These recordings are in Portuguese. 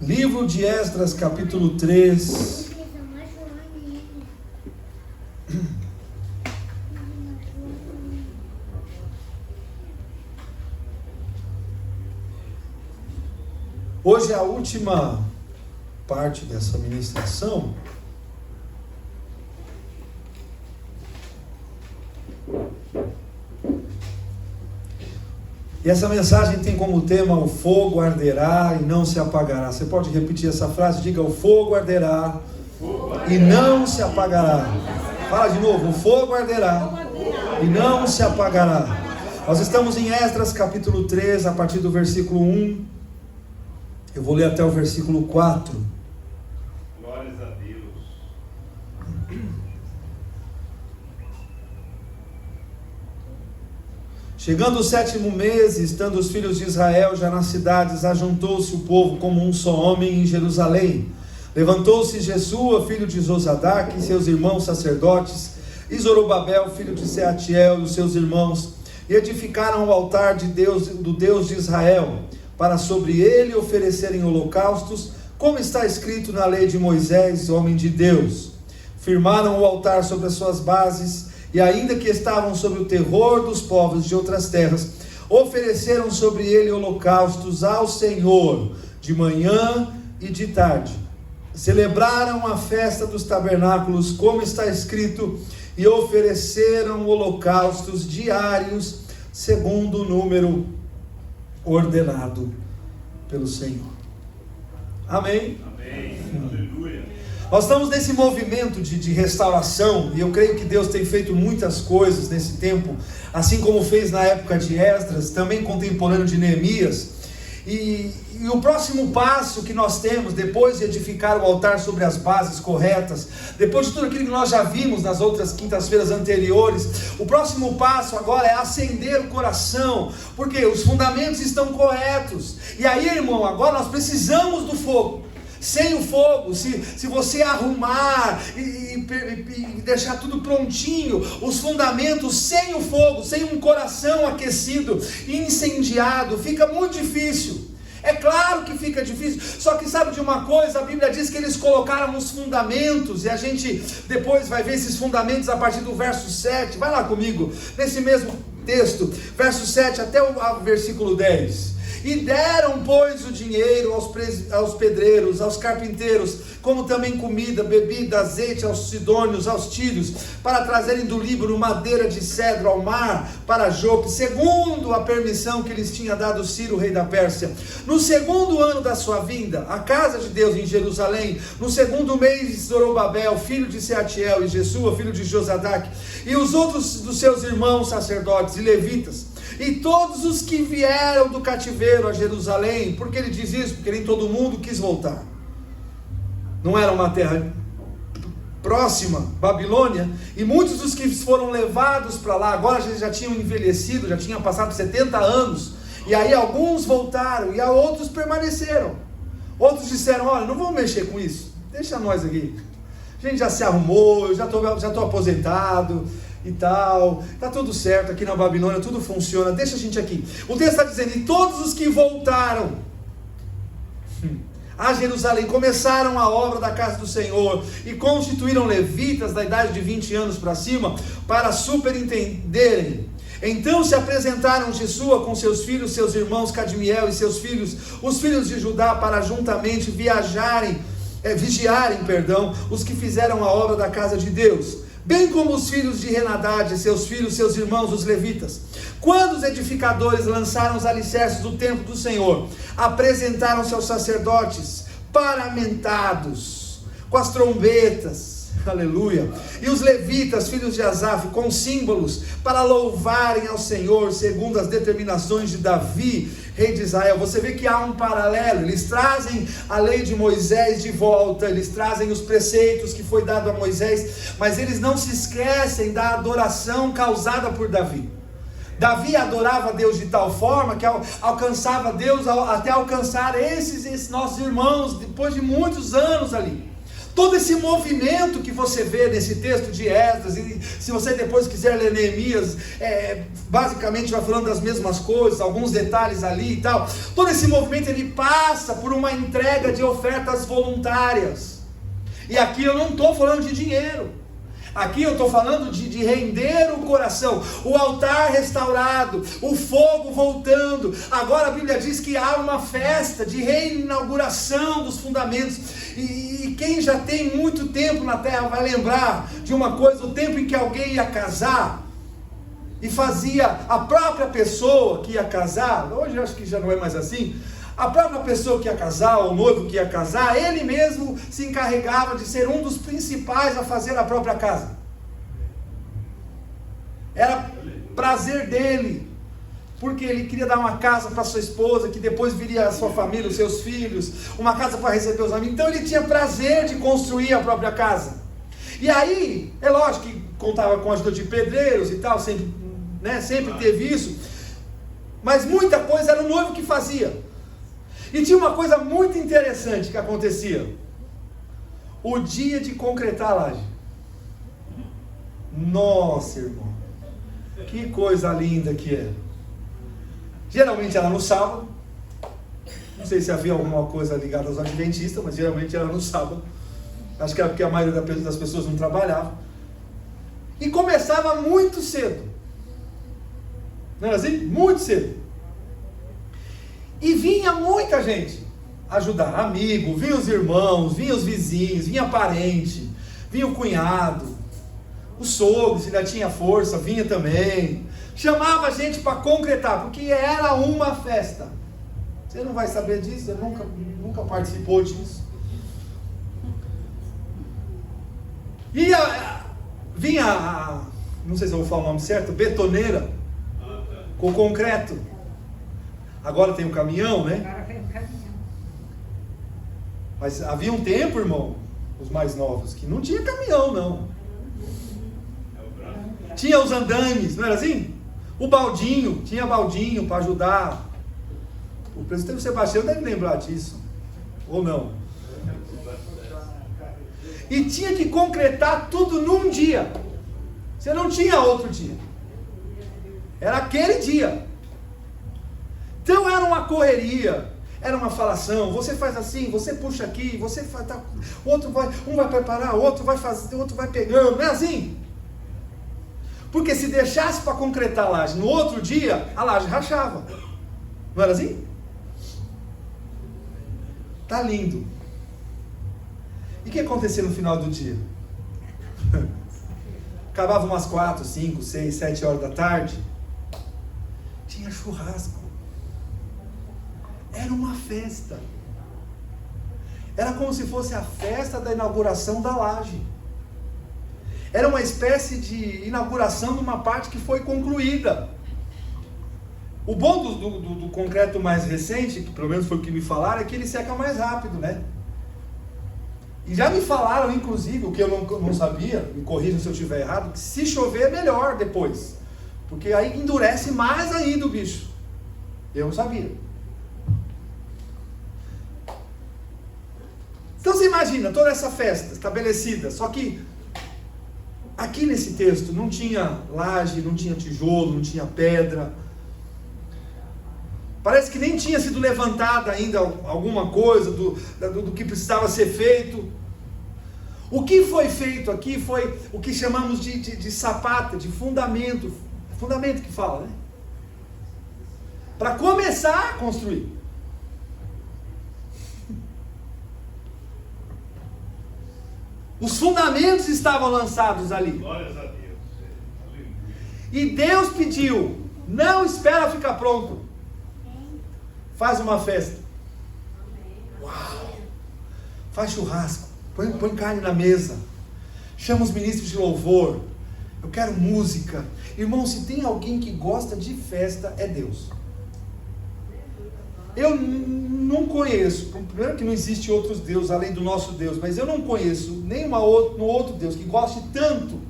Livro de Esdras, capítulo 3. Hoje é a última parte dessa ministração. E essa mensagem tem como tema: o fogo arderá e não se apagará. Você pode repetir essa frase? Diga: o fogo arderá e não se apagará. Fala de novo: o fogo arderá e não se apagará. Nós estamos em Esdras capítulo 3, a partir do versículo 1. Eu vou ler até o versículo 4. Glórias a Deus. Chegando o 7º mês, estando os filhos de Israel já nas cidades, ajuntou-se o povo como um só homem em Jerusalém. Levantou-se Jesua, filho de Josadaque, e seus irmãos sacerdotes, e Zorobabel, filho de Seatiel, e os seus irmãos, e edificaram o altar de Deus, do Deus de Israel, para sobre ele oferecerem holocaustos, como está escrito na lei de Moisés, homem de Deus. Firmaram o altar sobre as suas bases, e ainda que estavam sob o terror dos povos de outras terras, ofereceram sobre ele holocaustos ao Senhor, de manhã e de tarde. Celebraram a festa dos tabernáculos, como está escrito, e ofereceram holocaustos diários, segundo o número ordenado pelo Senhor. Amém? Amém. Aleluia. Nós estamos nesse movimento de restauração, e eu creio que Deus tem feito muitas coisas nesse tempo, assim como fez na época de Esdras, também contemporâneo de Neemias. E o próximo passo que nós temos, depois de edificar o altar sobre as bases corretas, depois de tudo aquilo que nós já vimos nas outras quintas-feiras anteriores, o próximo passo agora é acender o coração, porque os fundamentos estão corretos. E aí, irmão, agora nós precisamos do fogo. Sem o fogo, se você arrumar e deixar tudo prontinho, os fundamentos, sem o fogo, sem um coração aquecido e incendiado, fica muito difícil. É claro que fica difícil, só que sabe de uma coisa? A Bíblia diz que eles colocaram os fundamentos, e a gente depois vai ver esses fundamentos a partir do verso 7, vai lá comigo, nesse mesmo texto, verso 7 até o versículo 10. E deram, pois, o dinheiro aos pedreiros, aos carpinteiros, como também comida, bebida, azeite aos sidônios, aos tírios, para trazerem do Líbano madeira de cedro ao mar, para Jope, segundo a permissão que lhes tinha dado Ciro, rei da Pérsia. No segundo ano da sua vinda, a casa de Deus em Jerusalém, no segundo mês, Zorobabel, filho de Seatiel, e Jesua, filho de Josadaque, e os outros dos seus irmãos sacerdotes e levitas, e todos os que vieram do cativeiro a Jerusalém. Por que ele diz isso? Porque nem todo mundo quis voltar. Não era uma terra próxima, Babilônia, e muitos dos que foram levados para lá, agora já tinham envelhecido, já tinham passado 70 anos, e aí alguns voltaram, e outros permaneceram. Outros disseram: olha, não vamos mexer com isso, deixa nós aqui, a gente já se arrumou, eu já estou aposentado e tal, está tudo certo aqui na Babilônia, tudo funciona, deixa a gente aqui. O texto está dizendo: e todos os que voltaram a Jerusalém começaram a obra da casa do Senhor, e constituíram levitas da idade de 20 anos para cima, para superintenderem. Então se apresentaram Jesua com seus filhos, seus irmãos Cadmiel e seus filhos, os filhos de Judá, para juntamente vigiarem, os que fizeram a obra da casa de Deus, bem como os filhos de Henadade, seus filhos, seus irmãos, os levitas. Quando os edificadores lançaram os alicerces do templo do Senhor, apresentaram-se aos sacerdotes paramentados, com as trombetas, aleluia, e os levitas, filhos de Asaf, com símbolos, para louvarem ao Senhor, segundo as determinações de Davi, rei de Israel. Você vê que há um paralelo. Eles trazem a lei de Moisés de volta, eles trazem os preceitos que foi dado a Moisés, mas eles não se esquecem da adoração causada por Davi. Davi adorava a Deus de tal forma que alcançava Deus até alcançar esses nossos irmãos, depois de muitos anos ali. Todo esse movimento que você vê nesse texto de Esdras, e se você depois quiser ler Neemias, basicamente vai falando das mesmas coisas, alguns detalhes ali e tal. Todo esse movimento ele passa por uma entrega de ofertas voluntárias. E aqui eu não estou falando de dinheiro. Aqui eu estou falando de render o coração, o altar restaurado, o fogo voltando. Agora a Bíblia diz que há uma festa de reinauguração dos fundamentos. E quem já tem muito tempo na terra vai lembrar de uma coisa: o tempo em que alguém ia casar e fazia a própria pessoa que ia casar. Hoje eu acho que já não é mais assim. A própria pessoa que ia casar, o noivo que ia casar, ele mesmo se encarregava de ser um dos principais a fazer a própria casa. Era prazer dele, porque ele queria dar uma casa para sua esposa, que depois viria a sua família, os seus filhos, uma casa para receber os amigos. Então ele tinha prazer de construir a própria casa. E aí, é lógico que contava com a ajuda de pedreiros e tal, sempre teve isso, mas muita coisa era o noivo que fazia. E tinha uma coisa muito interessante que acontecia: o dia de concretar a laje. Nossa, irmão, que coisa linda que é. Geralmente era no sábado. Não sei se havia alguma coisa ligada aos adventistas, mas geralmente era no sábado. Acho que era porque a maioria das pessoas não trabalhava. E começava muito cedo. Não era assim? Muito cedo. E vinha muita gente ajudar, amigo, vinha os irmãos, vinha os vizinhos, vinha parente, vinha o cunhado, o sogro, se ainda tinha força, vinha também. Chamava a gente para concretar, porque era uma festa. Você não vai saber disso, você nunca participou disso. Vinha, não sei se eu vou falar o nome certo, betoneira, com concreto. Agora tem o caminhão, né? Agora vem o caminhão. Mas havia um tempo, irmão, os mais novos, que não tinha caminhão, não. Tinha os andames, não era assim? O baldinho, tinha baldinho para ajudar. O presbítero Sebastião deve lembrar disso, ou não? E tinha que concretar tudo num dia. Você não tinha outro dia. Era aquele dia. Então era uma correria, era uma falação. Você faz assim, você puxa aqui, você faz, um vai preparar, outro vai fazer, outro vai pegando, não é assim? Porque se deixasse para concretar a laje no outro dia, a laje rachava. Não era assim? Tá lindo. E o que acontecia no final do dia? Acabava umas 4, 5, 6, 7 horas da tarde. Tinha churrasco. Era uma festa. Era como se fosse a festa da inauguração da laje. Era uma espécie de inauguração de uma parte que foi concluída. O bom do concreto mais recente, que pelo menos foi o que me falaram, é que ele seca mais rápido, né? E já me falaram, inclusive, o que eu não sabia, me corrijam se eu estiver errado, que se chover é melhor depois. Porque aí endurece mais ainda o bicho. Eu não sabia. Então você imagina toda essa festa estabelecida, só que aqui nesse texto não tinha laje, não tinha tijolo, não tinha pedra. Parece que nem tinha sido levantada ainda alguma coisa do que precisava ser feito. O que foi feito aqui foi o que chamamos de sapata, de fundamento. Fundamento que fala, né? Para começar a construir. Os fundamentos estavam lançados ali. Glórias a Deus. E Deus pediu: não espera ficar pronto. Faz uma festa. Uau! Faz churrasco. Põe carne na mesa. Chama os ministros de louvor. Eu quero música. Irmão, se tem alguém que gosta de festa, é Deus. Eu não conheço, primeiro que não existe outros deuses além do nosso Deus, mas eu não conheço nenhum outro Deus que goste tanto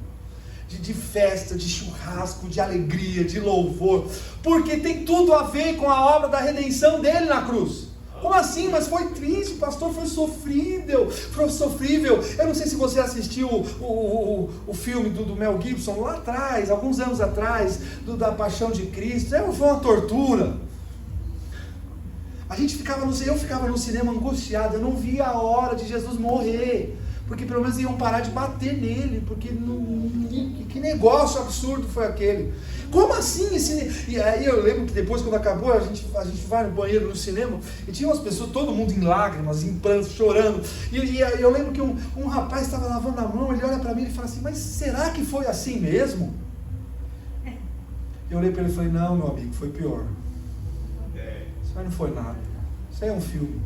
de festa, de churrasco, de alegria, de louvor, porque tem tudo a ver com a obra da redenção dele na cruz. Como assim? Mas foi triste, pastor, foi sofrível. Eu não sei se você assistiu o filme do Mel Gibson lá atrás, alguns anos atrás, da Paixão de Cristo. Foi uma tortura. Eu ficava no cinema angustiado, eu não via a hora de Jesus morrer, porque pelo menos iam parar de bater nele, porque que negócio absurdo foi aquele. Como assim? E aí eu lembro que depois, quando acabou, a gente vai no banheiro no cinema, e tinha umas pessoas, todo mundo em lágrimas, em prantos, chorando, e eu lembro que um rapaz estava lavando a mão, ele olha para mim e fala assim, mas será que foi assim mesmo? Eu olhei para ele e falei, não, meu amigo, foi pior. Isso aí não foi nada, isso aí é um filme.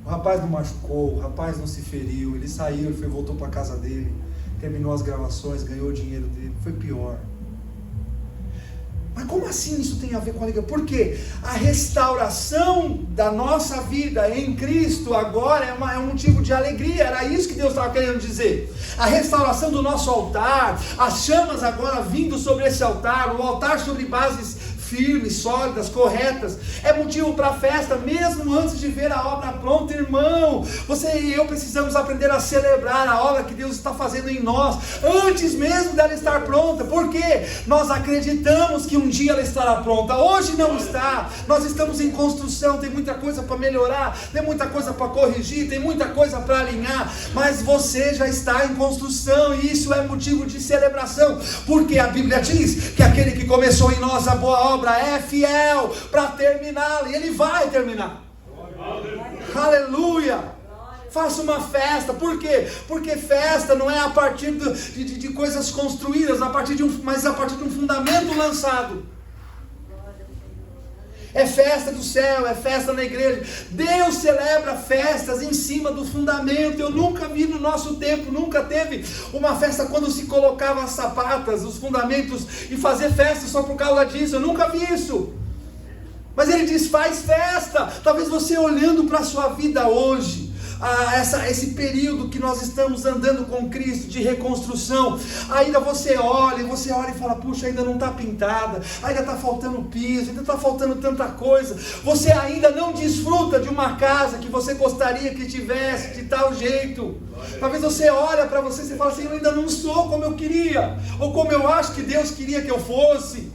O rapaz não machucou, o rapaz não se feriu, ele saiu, ele voltou para a casa dele, terminou as gravações, ganhou o dinheiro dele, foi pior. Mas como assim isso tem a ver com a alegria? Porque a restauração da nossa vida em Cristo agora é um motivo de alegria. Era isso que Deus estava querendo dizer. A restauração do nosso altar, as chamas agora vindo sobre esse altar, o altar sobre bases firmes, sólidas, corretas, é motivo para festa, mesmo antes de ver a obra pronta. Irmão, você e eu precisamos aprender a celebrar a obra que Deus está fazendo em nós, antes mesmo dela estar pronta, porque nós acreditamos que um dia ela estará pronta, hoje não está, nós estamos em construção, tem muita coisa para melhorar, tem muita coisa para corrigir, tem muita coisa para alinhar, mas você já está em construção, e isso é motivo de celebração, porque a Bíblia diz que aquele que começou em nós a boa obra é fiel para terminá-la, e ele vai terminar. Aleluia! Faça uma festa. Por quê? Porque festa não é a partir de coisas construídas, mas a partir de um fundamento lançado. É festa do céu, é festa na igreja. Deus celebra festas em cima do fundamento. Eu nunca vi no nosso tempo, nunca teve uma festa quando se colocava as sapatas, os fundamentos, e fazer festa só por causa disso. Eu nunca vi isso. Mas ele diz, faz festa. Talvez você olhando para a sua vida hoje, esse período que nós estamos andando com Cristo de reconstrução, ainda você olha e fala, puxa, ainda não está pintada, ainda está faltando piso, ainda está faltando tanta coisa, você ainda não desfruta de uma casa que você gostaria que tivesse de tal jeito. Talvez você olha para você e fala assim, eu ainda não sou como eu queria, ou como eu acho que Deus queria que eu fosse.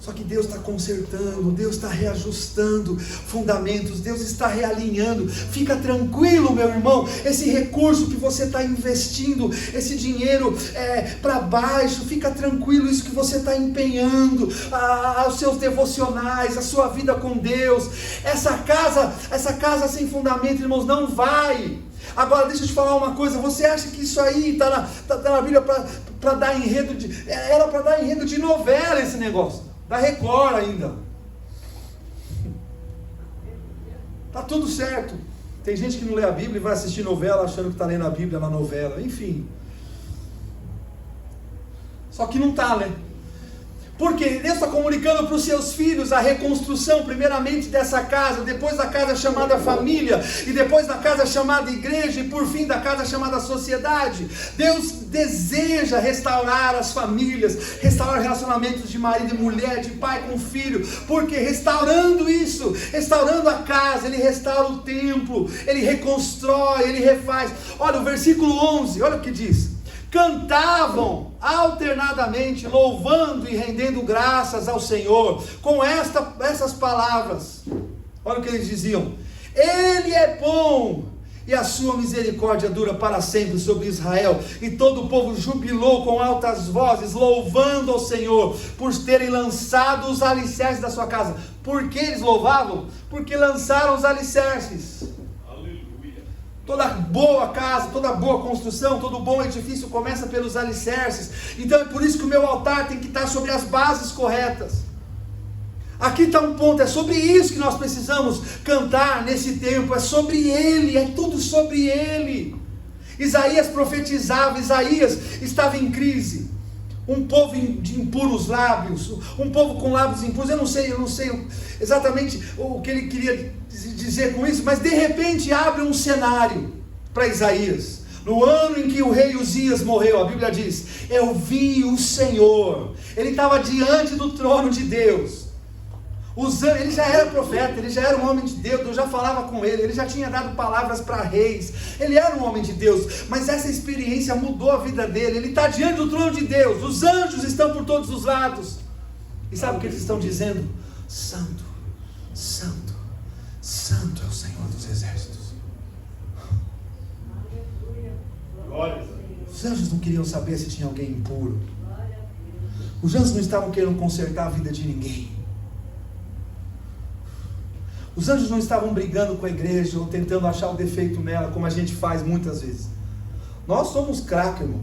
Só que Deus está consertando, Deus está reajustando fundamentos, Deus está realinhando. Fica tranquilo, meu irmão, esse recurso que você está investindo, esse dinheiro para baixo, fica tranquilo, isso que você está empenhando, os seus devocionais, a sua vida com Deus, essa casa sem fundamento, irmãos, não vai. Agora deixa eu te falar uma coisa, você acha que isso aí está na Bíblia para dar enredo era para dar enredo de novela esse negócio, da Record ainda. Tá tudo certo. Tem gente que não lê a Bíblia e vai assistir novela achando que está lendo a Bíblia na novela, enfim. Só que não está, né? Porque Deus está comunicando para os seus filhos a reconstrução, primeiramente dessa casa, depois da casa chamada família, e depois da casa chamada igreja, e por fim da casa chamada sociedade. Deus deseja restaurar as famílias, restaurar relacionamentos de marido e mulher, de pai com filho, porque restaurando isso, restaurando a casa, Ele restaura o templo, Ele reconstrói, Ele refaz. Olha o versículo 11, olha o que diz. Cantavam alternadamente, louvando e rendendo graças ao Senhor, com essas palavras. Olha o que eles diziam: Ele é bom, e a sua misericórdia dura para sempre sobre Israel. E todo o povo jubilou com altas vozes, louvando ao Senhor, por terem lançado os alicerces da sua casa. Por que eles louvavam? Porque lançaram os alicerces. Toda boa casa, toda boa construção, todo bom edifício começa pelos alicerces. Então é por isso que o meu altar tem que estar sobre as bases corretas. Aqui está um ponto, é sobre isso que nós precisamos cantar nesse tempo, é sobre Ele, é tudo sobre Ele. Isaías profetizava, Isaías estava em crise. Um povo de impuros lábios, um povo com lábios impuros, eu não sei exatamente o que ele queria dizer com isso, mas de repente abre um cenário para Isaías. No ano em que o rei Uzias morreu, a Bíblia diz, eu vi o Senhor, ele estava diante do trono de Deus, Ele já era profeta, ele já era um homem de Deus, Deus já falava com ele já tinha dado palavras para reis, ele era um homem de Deus, mas essa experiência mudou a vida dele. Ele está diante do trono de Deus, os anjos estão por todos os lados, e sabe o que eles estão dizendo? Santo, Santo, Santo é o Senhor dos Exércitos. Os anjos não queriam saber se tinha alguém impuro, os anjos não estavam querendo consertar a vida de ninguém. Os anjos não estavam brigando com a igreja ou tentando achar o defeito nela, como a gente faz muitas vezes. Nós somos craque, irmão.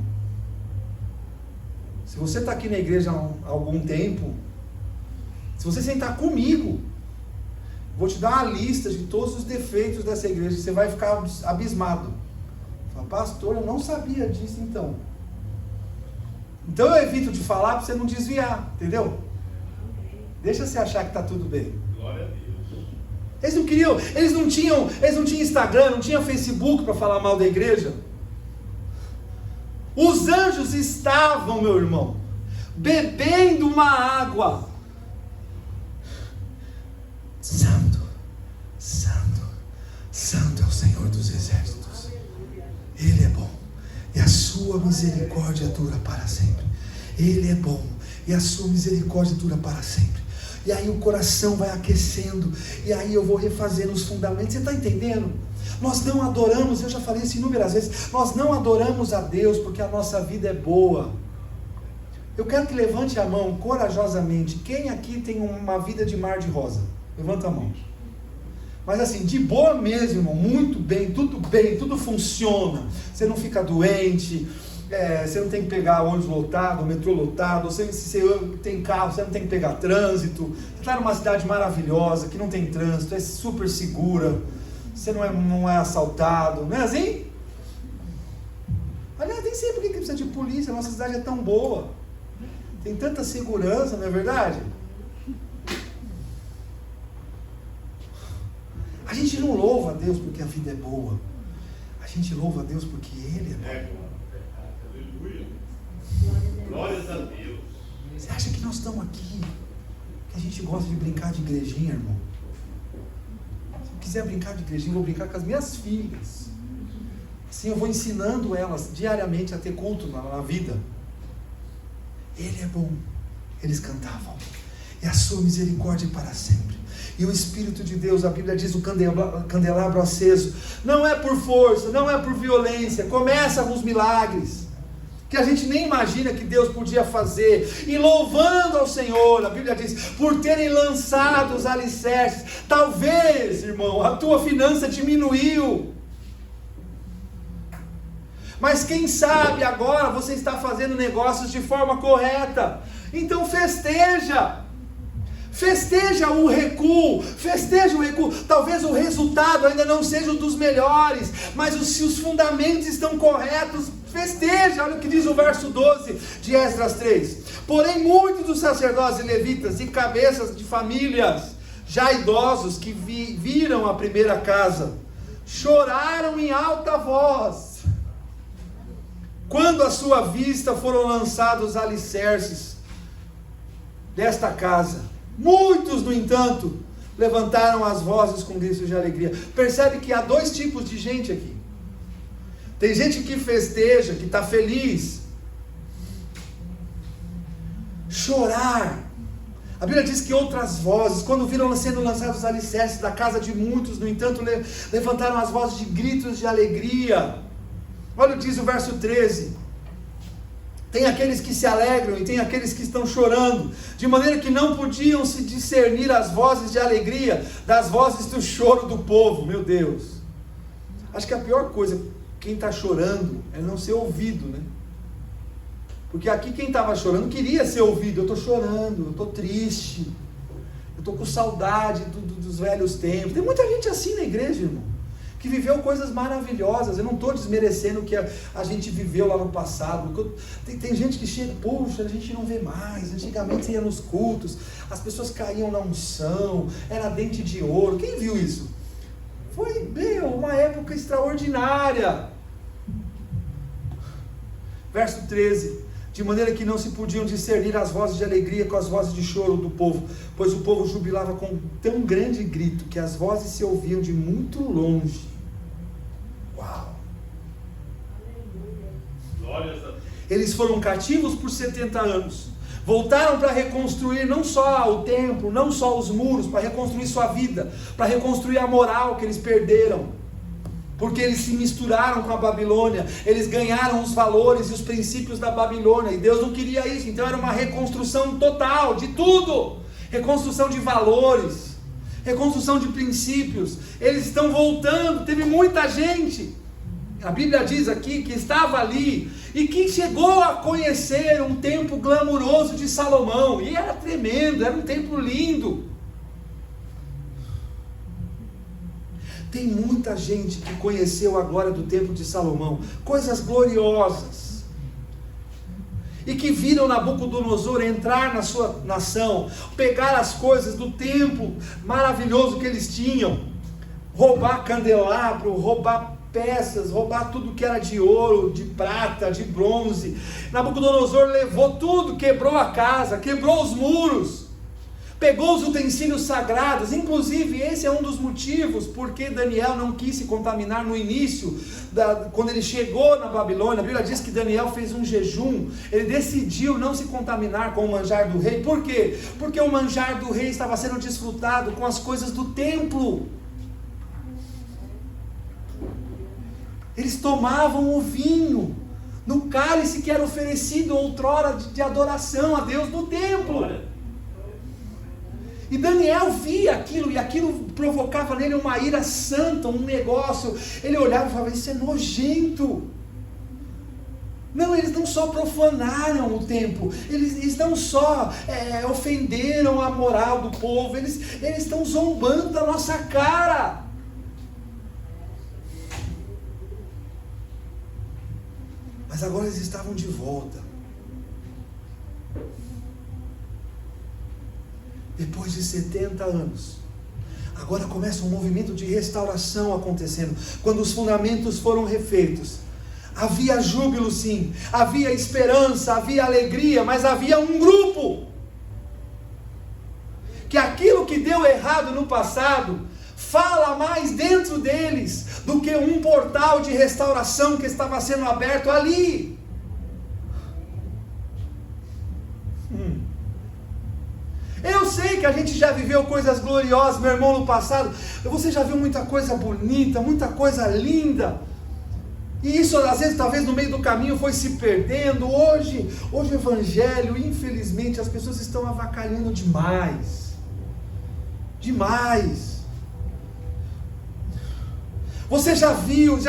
Se você está aqui na igreja há algum tempo, se você sentar comigo, vou te dar uma lista de todos os defeitos dessa igreja, você vai ficar abismado. Fala, pastor, eu não sabia disso então. Então eu evito de falar para você não desviar, entendeu? Deixa você achar que está tudo bem. Glória a Deus. Eles não tinham Instagram, não tinham Facebook para falar mal da igreja. Os anjos estavam, meu irmão, bebendo uma água. Santo, Santo, Santo é o Senhor dos Exércitos. Ele é bom, e a sua misericórdia dura para sempre. Ele é bom, e a sua misericórdia dura para sempre. E aí o coração vai aquecendo, e aí eu vou refazendo os fundamentos. Você está entendendo? Nós não adoramos, eu já falei isso inúmeras vezes, nós não adoramos a Deus porque a nossa vida é boa. Eu quero que levante a mão corajosamente. Quem aqui tem uma vida de mar de rosa? Levanta a mão. Mas assim, de boa mesmo, irmão, muito bem, tudo funciona. Você não fica doente, você não tem que pegar ônibus lotado, metrô lotado, se você tem carro, você não tem que pegar trânsito. Você está numa cidade maravilhosa, que não tem trânsito, é super segura, você não é assaltado, não é assim? Aliás, nem sei por que precisa de polícia, a nossa cidade é tão boa, tem tanta segurança, não é verdade? A gente não louva a Deus porque a vida é boa, a gente louva a Deus porque Ele é bom. Aleluia. Glórias a Deus. Você acha que nós estamos aqui que a gente gosta de brincar de igrejinha, irmão? Se eu quiser brincar de igrejinha, eu vou brincar com as minhas filhas. Assim eu vou ensinando elas diariamente a ter conto na vida. Ele é bom. Eles cantavam. E a sua misericórdia para sempre. E o Espírito de Deus, a Bíblia diz, o candelabro aceso, não é por força, não é por violência, começa com os milagres, que a gente nem imagina que Deus podia fazer, e louvando ao Senhor, a Bíblia diz, por terem lançado os alicerces. Talvez, irmão, a tua finança diminuiu, mas quem sabe agora você está fazendo negócios de forma correta, então festeja o recuo, talvez o resultado ainda não seja um dos melhores, mas se os fundamentos estão corretos, festeja. Olha o que diz o verso 12 de Esdras 3, porém muitos dos sacerdotes e levitas e cabeças de famílias, já idosos, que viram a primeira casa, choraram em alta voz, quando à sua vista foram lançados os alicerces desta casa. Muitos, no entanto, levantaram as vozes com gritos de alegria. Percebe que há dois tipos de gente aqui. Tem gente que festeja, que está feliz. Chorar. A Bíblia diz que outras vozes, quando viram sendo lançados os alicerces da casa de muitos, no entanto, levantaram as vozes de gritos de alegria. Olha o que diz o verso 13. Tem aqueles que se alegram e tem aqueles que estão chorando, de maneira que não podiam se discernir as vozes de alegria das vozes do choro do povo. Meu Deus, acho que a pior coisa, quem está chorando, é não ser ouvido, né? Porque aqui quem estava chorando queria ser ouvido. Eu estou chorando, eu estou triste, eu estou com saudade dos velhos tempos. Tem muita gente assim na igreja, irmão, que viveu coisas maravilhosas. Eu não estou desmerecendo o que a gente viveu lá no passado. Tem gente que chega, poxa, a gente não vê mais. Antigamente você ia nos cultos, as pessoas caíam na unção, era dente de ouro. Quem viu isso? Foi, uma época extraordinária. Verso 13 de maneira que não se podiam discernir as vozes de alegria com as vozes de choro do povo, pois o povo jubilava com tão grande grito que as vozes se ouviam de muito longe. Uau! Glórias a Deus. Eles foram cativos por 70 anos, voltaram para reconstruir não só o templo, não só os muros, para reconstruir sua vida, para reconstruir a moral que eles perderam, porque eles se misturaram com a Babilônia, eles ganharam os valores e os princípios da Babilônia, e Deus não queria isso. Então era uma reconstrução total de tudo, reconstrução de valores, reconstrução de princípios. Eles estão voltando. Teve muita gente, a Bíblia diz aqui, que estava ali e que chegou a conhecer um templo glamuroso de Salomão, e era tremendo, era um templo lindo. Tem muita gente que conheceu a glória do templo de Salomão, coisas gloriosas, e que viram Nabucodonosor entrar na sua nação, pegar as coisas do templo maravilhoso que eles tinham, roubar candelabro, roubar peças, roubar tudo que era de ouro, de prata, de bronze. Nabucodonosor levou tudo, quebrou a casa, quebrou os muros, pegou os utensílios sagrados. Inclusive esse é um dos motivos porque Daniel não quis se contaminar no início, quando ele chegou na Babilônia. A Bíblia diz que Daniel fez um jejum, ele decidiu não se contaminar com o manjar do rei. Por quê? Porque o manjar do rei estava sendo desfrutado com as coisas do templo. Eles tomavam o vinho no cálice que era oferecido outrora de adoração a Deus no templo. E Daniel via aquilo, e aquilo provocava nele uma ira santa, um negócio. Ele olhava e falava: isso é nojento. Não, eles não só profanaram o templo, eles não só ofenderam a moral do povo, eles estão zombando da nossa cara. Mas agora eles estavam de volta. Depois de 70 anos, agora começa um movimento de restauração acontecendo. Quando os fundamentos foram refeitos, havia júbilo sim, havia esperança, havia alegria, mas havia um grupo que aquilo que deu errado no passado fala mais dentro deles do que um portal de restauração que estava sendo aberto ali. Eu sei que a gente já viveu coisas gloriosas, meu irmão, no passado. Você já viu muita coisa bonita, muita coisa linda, e isso às vezes talvez no meio do caminho foi se perdendo. Hoje o evangelho, infelizmente, as pessoas estão avacalhando demais. Você já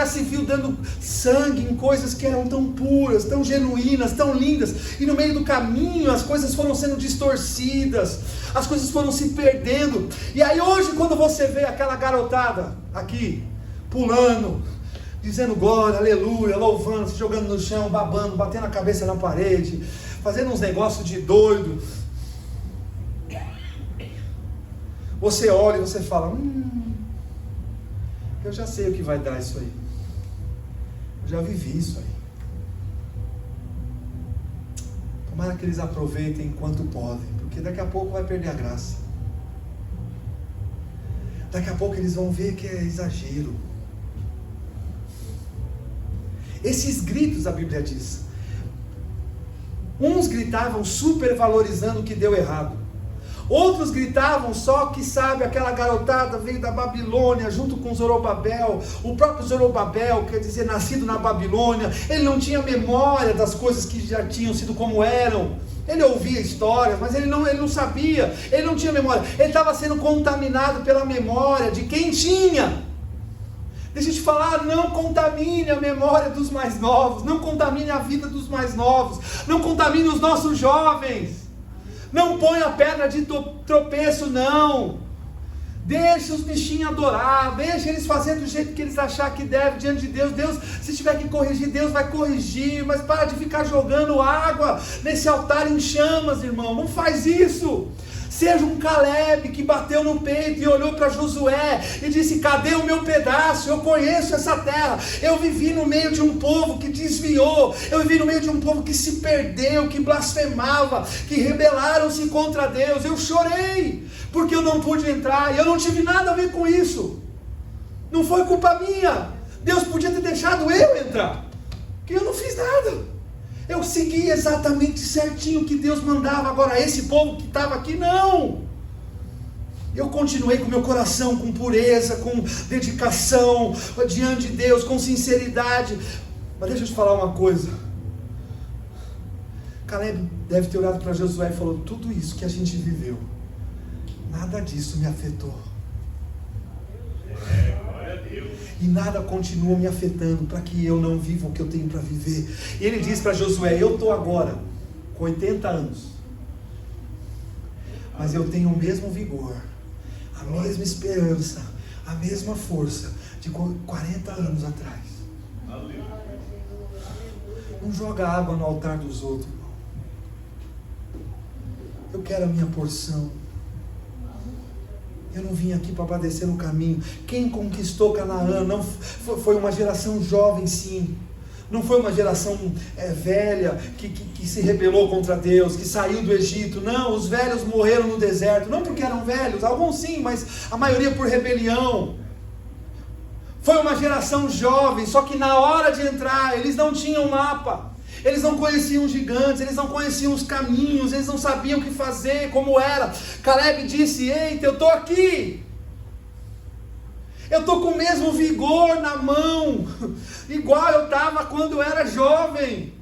se viu dando sangue em coisas que eram tão puras, tão genuínas, tão lindas, e no meio do caminho as coisas foram sendo distorcidas, as coisas foram se perdendo. E aí hoje, quando você vê aquela garotada aqui, pulando, dizendo glória, aleluia, louvando, se jogando no chão, babando, batendo a cabeça na parede, fazendo uns negócios de doido, você olha e você fala: eu já sei o que vai dar isso aí, eu já vivi isso aí. Tomara que eles aproveitem enquanto podem, porque daqui a pouco vai perder a graça. Daqui a pouco eles vão ver que é exagero. Esses gritos, a Bíblia diz, uns gritavam supervalorizando o que deu errado, outros gritavam só que, sabe, aquela garotada veio da Babilônia junto com Zorobabel. O próprio Zorobabel, quer dizer, nascido na Babilônia, ele não tinha memória das coisas que já tinham sido como eram. Ele ouvia histórias, mas ele não sabia, ele não tinha memória. Ele estava sendo contaminado pela memória de quem tinha. Deixa eu te falar, não contamine a memória dos mais novos, não contamine a vida dos mais novos, não contamine os nossos jovens. Não põe a perna de tropeço, não. Deixa os bichinhos adorar, deixa eles fazerem do jeito que eles acharem que deve diante de Deus. Deus, se tiver que corrigir, Deus vai corrigir, mas para de ficar jogando água nesse altar em chamas, irmão, não faz isso. Seja um Caleb que bateu no peito e olhou para Josué e disse: cadê o meu pedaço? Eu conheço essa terra. Eu vivi no meio de um povo que desviou. Eu vivi no meio de um povo que se perdeu, que blasfemava, que rebelaram-se contra Deus. Eu chorei porque eu não pude entrar e eu não tive nada a ver com isso. Não foi culpa minha. Deus podia ter deixado eu entrar, porque eu não fiz nada. Eu segui exatamente certinho o que Deus mandava. Agora esse povo que estava aqui, não. Eu continuei com meu coração, com pureza, com dedicação diante de Deus, com sinceridade. Mas deixa eu te falar uma coisa. Caleb deve ter olhado para Josué e falou: tudo isso que a gente viveu, nada disso me afetou. Glória a Deus. E nada continua me afetando para que eu não viva o que eu tenho para viver. E ele diz para Josué: eu estou agora com 80 anos, mas eu tenho o mesmo vigor, a mesma esperança, a mesma força de 40 anos atrás. Aleluia. Não joga água no altar dos outros, irmão. Eu quero a minha porção. Eu não vim aqui para padecer no caminho. Quem conquistou Canaã não foi uma geração jovem, sim. Não foi uma geração velha que se rebelou contra Deus, que saiu do Egito. Não, os velhos morreram no deserto. Não porque eram velhos, alguns sim, mas a maioria por rebelião. Foi uma geração jovem, só que na hora de entrar, eles não tinham mapa. Eles não conheciam os gigantes, eles não conheciam os caminhos, eles não sabiam o que fazer, como era. Caleb disse: eita, eu estou aqui. Eu estou com o mesmo vigor na mão, igual eu estava quando eu era jovem.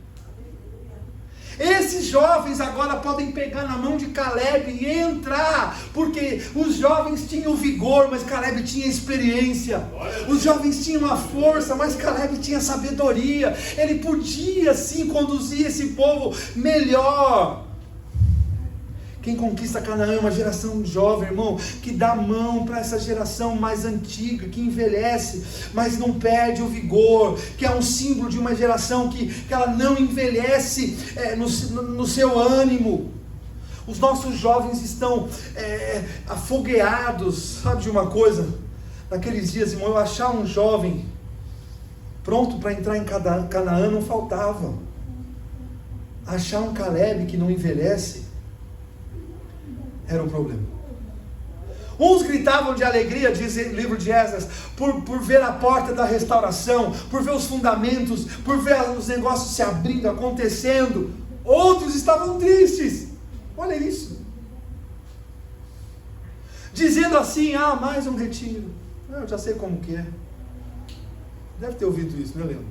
Esses jovens agora podem pegar na mão de Caleb e entrar, porque os jovens tinham vigor, mas Caleb tinha experiência. Os jovens tinham a força, mas Caleb tinha sabedoria. Ele podia sim conduzir esse povo melhor. Quem conquista Canaã é uma geração jovem, irmão, que dá mão para essa geração mais antiga, que envelhece, mas não perde o vigor, que é um símbolo de uma geração que ela não envelhece no seu ânimo. Os nossos jovens estão afogueados. Sabe de uma coisa? Naqueles dias, irmão, eu achar um jovem pronto para entrar em Canaã não faltava. Achar um Caleb que não envelhece era um problema. Uns gritavam de alegria, diz o livro de Esdras, por ver a porta da restauração, por ver os fundamentos, por ver os negócios se abrindo, acontecendo. Outros estavam tristes. Olha isso. Dizendo assim: mais um retiro. Eu já sei como que é. Deve ter ouvido isso, né, Leandro?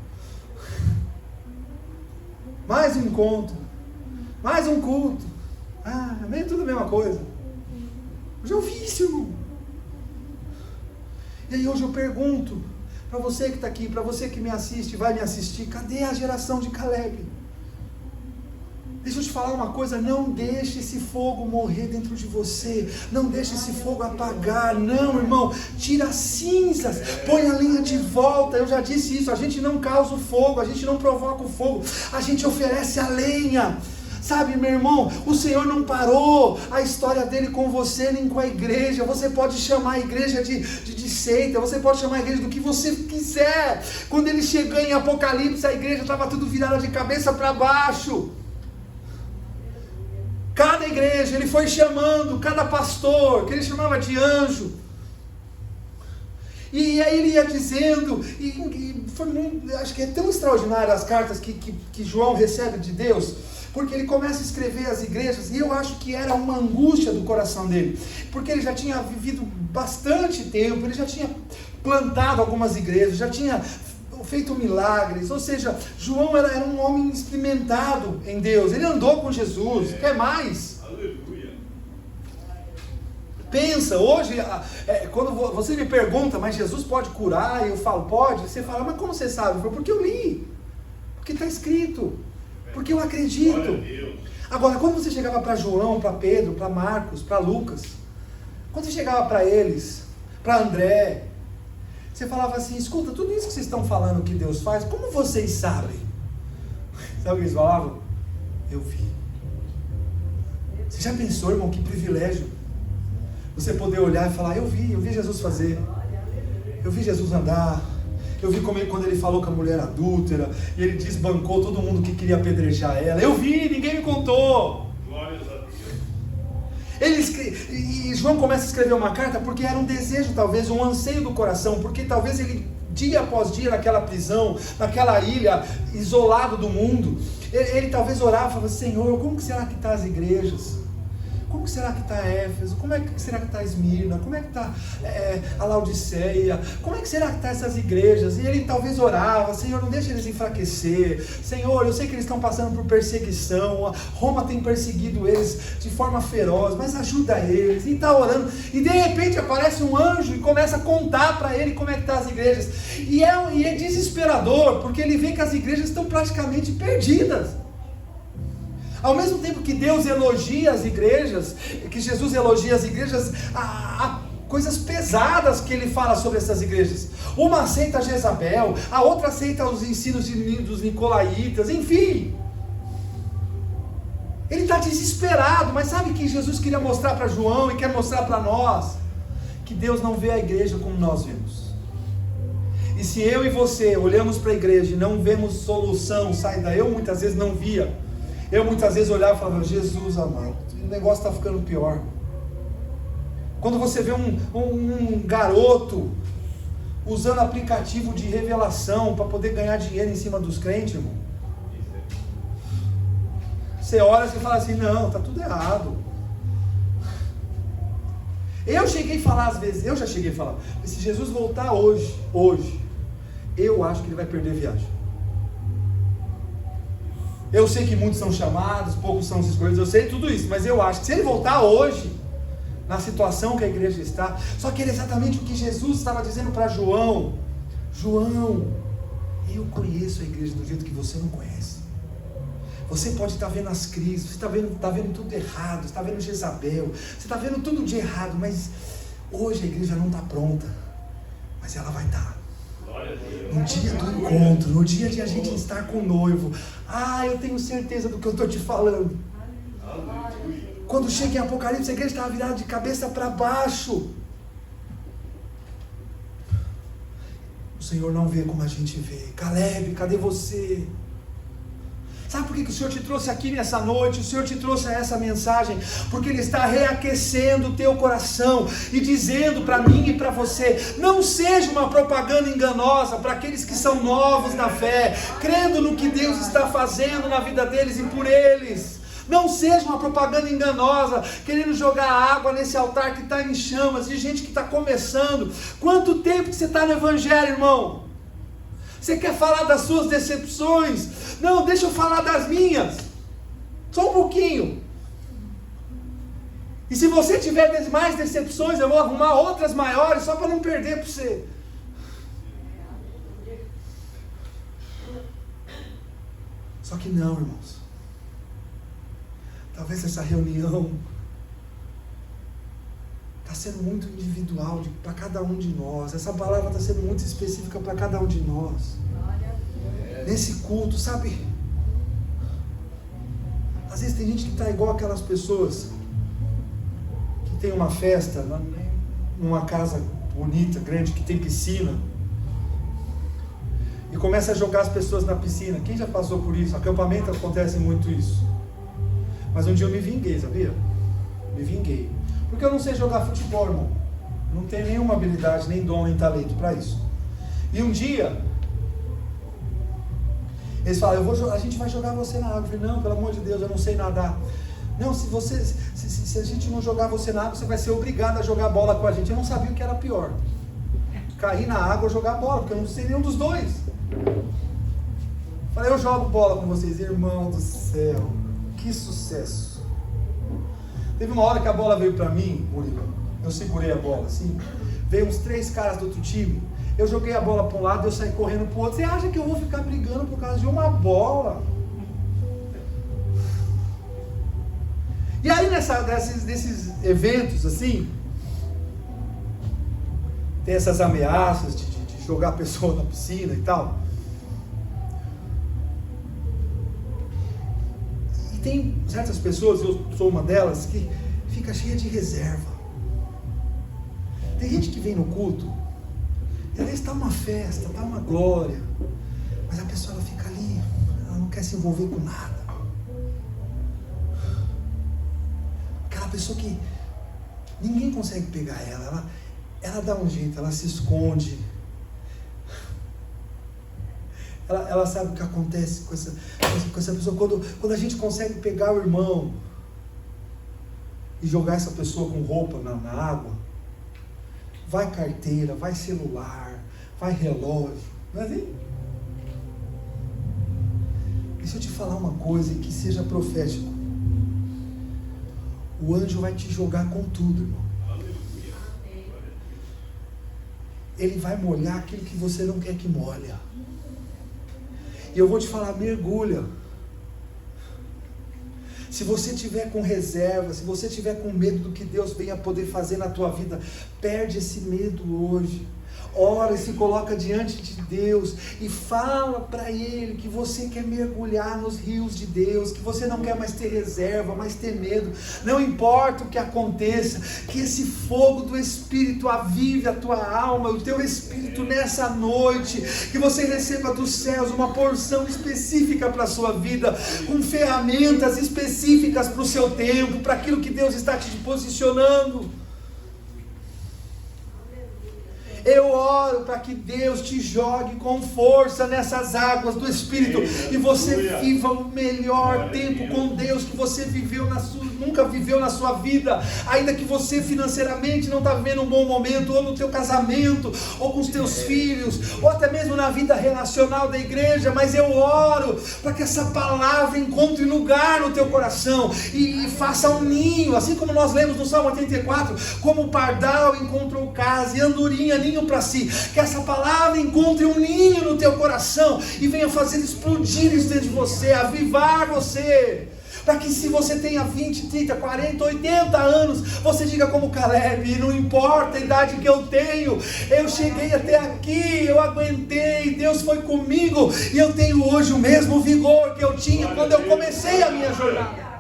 Mais um encontro, mais um culto. É tudo a mesma coisa. Eu já ouvi isso, irmão. E aí hoje eu pergunto para você que está aqui, para você que me assiste, vai me assistir: cadê a geração de Caleb? Deixa eu te falar uma coisa: não deixe esse fogo morrer dentro de você, não deixe esse fogo apagar, não, irmão. Tira as cinzas, põe a lenha de volta. Eu já disse isso: a gente não causa o fogo, a gente não provoca o fogo, a gente oferece a lenha. Sabe, meu irmão, o Senhor não parou a história dele com você, nem com a igreja. Você pode chamar a igreja de seita, você pode chamar a igreja do que você quiser. Quando ele chegou em Apocalipse, a igreja estava tudo virada de cabeça para baixo. Cada igreja, ele foi chamando, cada pastor, que ele chamava de anjo. E aí ele ia dizendo, acho que é tão extraordinário as cartas que João recebe de Deus, porque ele começa a escrever as igrejas, e eu acho que era uma angústia do coração dele, porque ele já tinha vivido bastante tempo, ele já tinha plantado algumas igrejas, já tinha feito milagres, ou seja, João era um homem experimentado em Deus, ele andou com Jesus, quer mais? Aleluia. Pensa, hoje, quando você me pergunta: mas Jesus pode curar? E eu falo: pode. Você fala: mas como você sabe? Eu falo: porque eu li, porque está escrito, porque eu acredito. Agora, quando você chegava para João, para Pedro, para Marcos, para Lucas, quando você chegava para eles, para André, você falava assim: escuta, tudo isso que vocês estão falando que Deus faz, como vocês sabem? Sabe o que eles falavam? Eu vi. Você já pensou, irmão, que privilégio? Você poder olhar e falar, eu vi Jesus fazer. Eu vi Jesus andar. Eu vi quando ele falou com a mulher adúltera, e ele desbancou todo mundo que queria apedrejar ela. Eu vi, ninguém me contou. Glórias a Deus. E João começa a escrever uma carta porque era um desejo, talvez, um anseio do coração, porque talvez ele, dia após dia, naquela prisão, naquela ilha, isolado do mundo, ele talvez orava e falava, Senhor, como que será que estão as igrejas? Como será que está Éfeso? Como será que está Esmirna? Como é que está a Laodiceia? Como é que será que está essas igrejas? E ele talvez orava, Senhor, não deixa eles enfraquecer. Senhor, eu sei que eles estão passando por perseguição. Roma tem perseguido eles de forma feroz, mas ajuda eles. E está orando. E de repente aparece um anjo e começa a contar para ele como é que estão as igrejas. E é desesperador, porque ele vê que as igrejas estão praticamente perdidas. Ao mesmo tempo que Deus elogia as igrejas, que Jesus elogia as igrejas, há coisas pesadas que ele fala sobre essas igrejas. Uma aceita Jezabel, a outra aceita os ensinos dos nicolaítas, enfim. Ele está desesperado, mas sabe que Jesus queria mostrar para João e quer mostrar para nós? Que Deus não vê a igreja como nós vemos. E se eu e você olhamos para a igreja e não vemos solução, saída, eu muitas vezes não via. Eu muitas vezes olhava e falava, Jesus amado, o negócio está ficando pior. Quando você vê um garoto usando aplicativo de revelação para poder ganhar dinheiro em cima dos crentes, irmão, você olha e fala assim, não, está tudo errado. Eu cheguei a falar às vezes, eu já cheguei a falar, se Jesus voltar hoje, eu acho que ele vai perder a viagem. Eu sei que muitos são chamados, poucos são escolhidos, eu sei tudo isso, mas eu acho que se ele voltar hoje, na situação que a igreja está, só que era exatamente o que Jesus estava dizendo para João, eu conheço a igreja do jeito que você não conhece. Você pode estar vendo as crises, você está vendo tudo errado, você está vendo Jezabel, você está vendo tudo de errado, mas hoje a igreja não está pronta, mas ela vai estar. No dia do encontro, no dia de a gente estar com o noivo, eu tenho certeza do que eu estou te falando. Quando chega em Apocalipse, a igreja estava virada de cabeça para baixo. O Senhor não vê como a gente vê. Caleb, cadê você? Sabe por que o Senhor te trouxe aqui nessa noite? O Senhor te trouxe essa mensagem porque Ele está reaquecendo o teu coração e dizendo para mim e para você, não seja uma propaganda enganosa para aqueles que são novos na fé, crendo no que Deus está fazendo na vida deles e por eles. Não seja uma propaganda enganosa, querendo jogar água nesse altar que está em chamas, de gente que está começando. Quanto tempo que você está no Evangelho, irmão? Você quer falar das suas decepções? Não, deixa eu falar das minhas. Só um pouquinho. E se você tiver mais decepções, eu vou arrumar outras maiores, só para não perder para você. Só que não, irmãos. Talvez essa reunião está sendo muito individual para cada um de nós. Essa palavra está sendo muito específica para cada um de nós. Nesse culto, sabe? Às vezes tem gente que está igual aquelas pessoas que tem uma festa numa casa bonita, grande, que tem piscina, e começa a jogar as pessoas na piscina. Quem já passou por isso? Acampamento acontece muito isso. Mas um dia eu me vinguei, sabia? Me vinguei. Porque eu não sei jogar futebol, irmão. Não tenho nenhuma habilidade, nem dom, nem talento para isso. E um dia eles falaram, a gente vai jogar você na água. Eu falei, não, pelo amor de Deus, eu não sei nadar. Não, se a gente não jogar você na água, você vai ser obrigado a jogar bola com a gente. Eu não sabia o que era pior. Cair na água ou jogar bola, porque eu não sei nenhum dos dois. Falei, eu jogo bola com vocês. Irmão do céu, que sucesso. Teve uma hora que a bola veio para mim, Murilo, eu segurei a bola assim, veio uns 3 caras do outro time, eu joguei a bola para um lado e eu saí correndo para o outro. Você acha que eu vou ficar brigando por causa de uma bola? E aí desses eventos assim, tem essas ameaças de jogar a pessoa na piscina e tal. E tem certas pessoas, eu sou uma delas, que fica cheia de reserva. Tem gente que vem no culto, e às vezes está uma festa, está uma glória, mas a pessoa ela fica ali, ela não quer se envolver com nada. Aquela pessoa que ninguém consegue pegar ela dá um jeito, ela se esconde. Ela sabe o que acontece com essa pessoa. Quando a gente consegue pegar o irmão e jogar essa pessoa com roupa na água, vai carteira, vai celular, vai relógio, não é assim? Deixa eu te falar uma coisa que seja profético. O anjo vai te jogar com tudo, irmão. Ele vai molhar aquilo que você não quer que molha. E eu vou te falar, mergulha. Se você tiver com reserva, se você tiver com medo do que Deus venha poder fazer na tua vida, perde esse medo hoje. Ora e se coloca diante de Deus e fala para Ele que você quer mergulhar nos rios de Deus, que você não quer mais ter reserva, mais ter medo. Não importa o que aconteça, que esse fogo do Espírito avive a tua alma, o teu espírito nessa noite, que você receba dos céus uma porção específica para a sua vida, com ferramentas específicas para o seu tempo, para aquilo que Deus está te posicionando. Eu oro para que Deus te jogue com força nessas águas do Espírito e você viva o melhor tempo com Deus que você nunca viveu na sua vida, ainda que você financeiramente não está vivendo um bom momento, ou no teu casamento, ou com os teus filhos, ou até mesmo na vida relacional da igreja, mas eu oro para que essa palavra encontre lugar no teu coração e faça um ninho, assim como nós lemos no Salmo 84, como o pardal encontrou casa e andorinha ninho para si, que essa palavra encontre um ninho no teu coração e venha fazer explodir isso dentro de você, avivar você, para que se você tenha 20, 30, 40, 80 anos, você diga como Caleb, não importa a idade que eu tenho, eu cheguei até aqui, eu aguentei, Deus foi comigo, e eu tenho hoje o mesmo vigor que eu tinha quando eu comecei a minha jornada.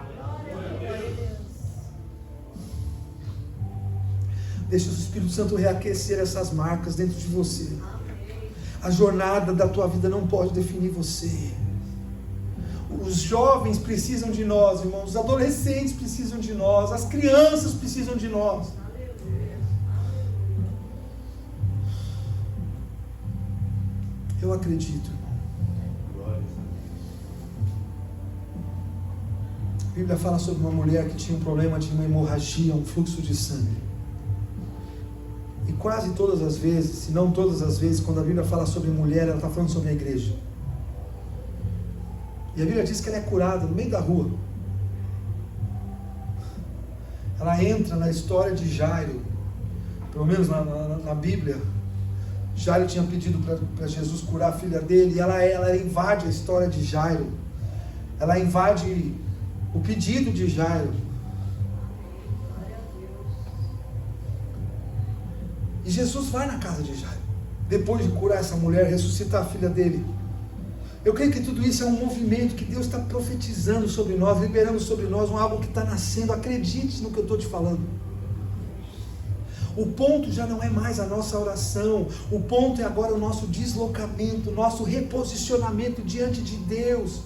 Deixa o Espírito Santo reaquecer essas marcas dentro de você. A jornada da tua vida não pode definir você. Os jovens precisam de nós, irmãos. Os adolescentes precisam de nós. As crianças precisam de nós. Eu acredito, irmão. A Bíblia fala sobre uma mulher que tinha um problema de uma hemorragia, um fluxo de sangue. E quase todas as vezes, se não todas as vezes, quando a Bíblia fala sobre mulher, ela está falando sobre a igreja. E a Bíblia diz que ela é curada no meio da rua. Ela entra na história de Jairo, pelo menos na Bíblia. Jairo tinha pedido para Jesus curar a filha dele, e ela invade a história de Jairo. Ela invade o pedido de Jairo. E Jesus vai na casa de Jairo, depois de curar essa mulher, ressuscitar a filha dele. Eu creio que tudo isso é um movimento que Deus está profetizando sobre nós, liberando sobre nós algo que está nascendo. Acredite no que eu estou te falando. O ponto já não é mais a nossa oração, o ponto é agora o nosso deslocamento, o nosso reposicionamento diante de Deus.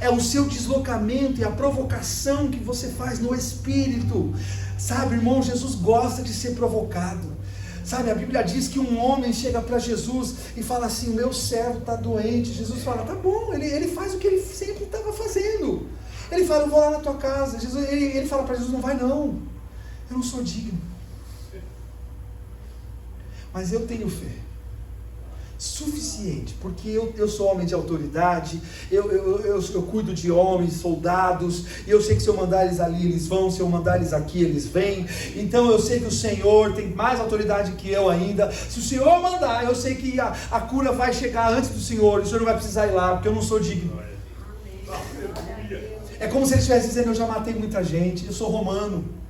É o seu deslocamento e a provocação que você faz no Espírito. Sabe, irmão, Jesus gosta de ser provocado. Sabe, a Bíblia diz que um homem chega para Jesus e fala assim: o meu servo está doente. Jesus fala: tá bom, ele faz o que ele sempre estava fazendo. Ele fala: eu vou lá na tua casa. Ele fala para Jesus: não vai não, eu não sou digno, mas eu tenho fé suficiente, porque eu sou homem de autoridade, eu cuido de homens, soldados, e eu sei que se eu mandar eles ali, eles vão, se eu mandar eles aqui, eles vêm. Então eu sei que o Senhor tem mais autoridade que eu ainda. Se o Senhor mandar, eu sei que a cura vai chegar antes do Senhor, e o Senhor não vai precisar ir lá, porque eu não sou digno. É como se ele estivesse dizendo: eu já matei muita gente, eu sou romano,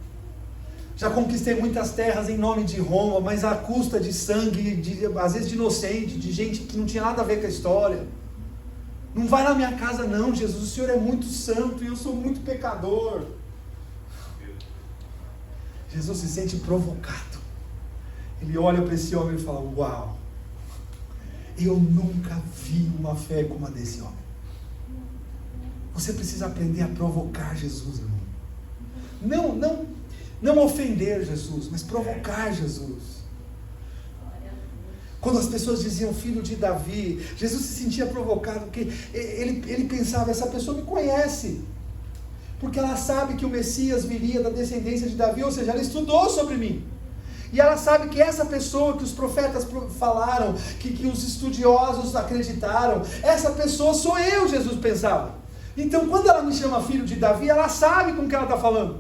já conquistei muitas terras em nome de Roma, mas à custa de sangue, às vezes de inocente, de gente que não tinha nada a ver com a história. Não vai na minha casa não, Jesus, o Senhor é muito santo e eu sou muito pecador. Jesus se sente provocado. Ele olha para esse homem e fala: uau, eu nunca vi uma fé como a desse homem. Você precisa aprender a provocar Jesus, irmão. Não ofender Jesus, mas provocar Jesus. Quando as pessoas diziam filho de Davi, Jesus se sentia provocado, porque ele pensava: essa pessoa me conhece, porque ela sabe que o Messias viria da descendência de Davi, ou seja, ela estudou sobre mim. E ela sabe que essa pessoa que os profetas falaram, que os estudiosos acreditaram, essa pessoa sou eu, Jesus pensava. Então quando ela me chama filho de Davi, ela sabe com o que ela está falando.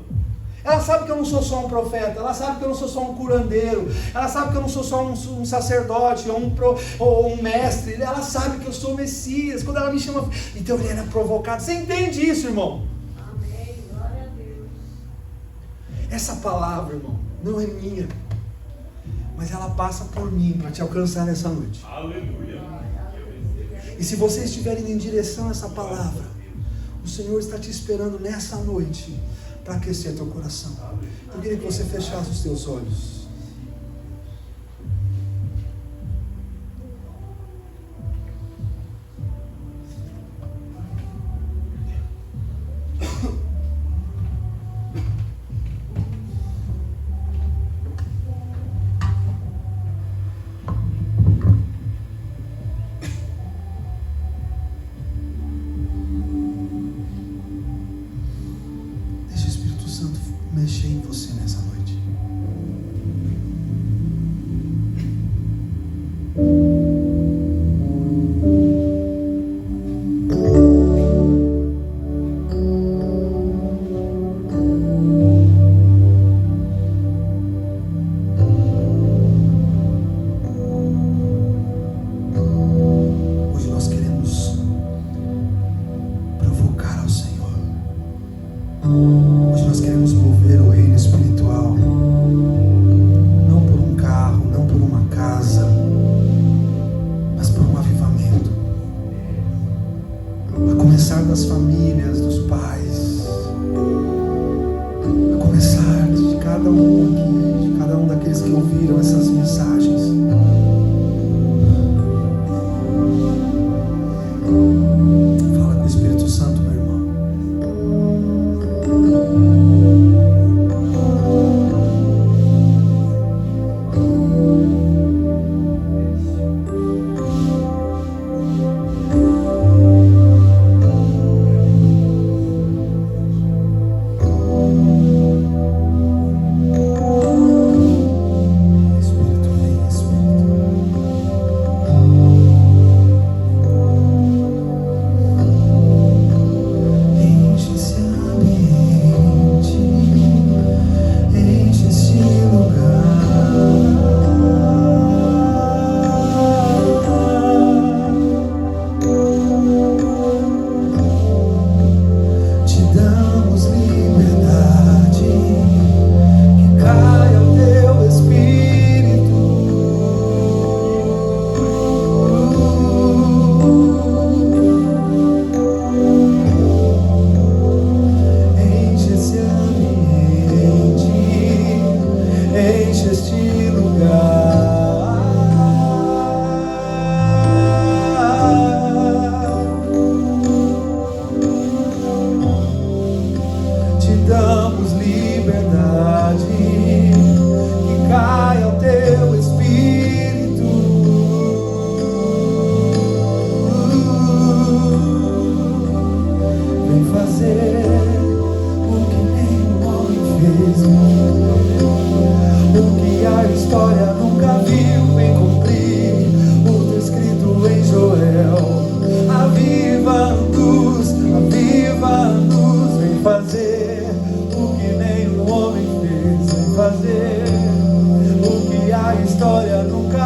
Ela sabe que eu não sou só um profeta, ela sabe que eu não sou só um curandeiro, ela sabe que eu não sou só um sacerdote ou um mestre, ela sabe que eu sou o Messias. Quando ela me chama, então ele era provocado. Você entende isso, irmão? Amém, glória a Deus. Essa palavra, irmão, não é minha, mas ela passa por mim para te alcançar nessa noite. Aleluia. E se vocês estiverem em direção a essa palavra, o Senhor está te esperando nessa noite para aquecer teu coração. Eu queria que você fechasse os teus olhos. Mexer em você nessa noite. Hoje nós queremos provocar ao Senhor. Hoje nós queremos mover o reino espiritual, não por um carro, não por uma casa, mas por um avivamento, a começar das famílias, dos pais, a começar de cada um aqui, de cada um daqueles que ouviram essas mensagens. Fala com o Espírito Santo, meu irmão. Fazer o que a história nunca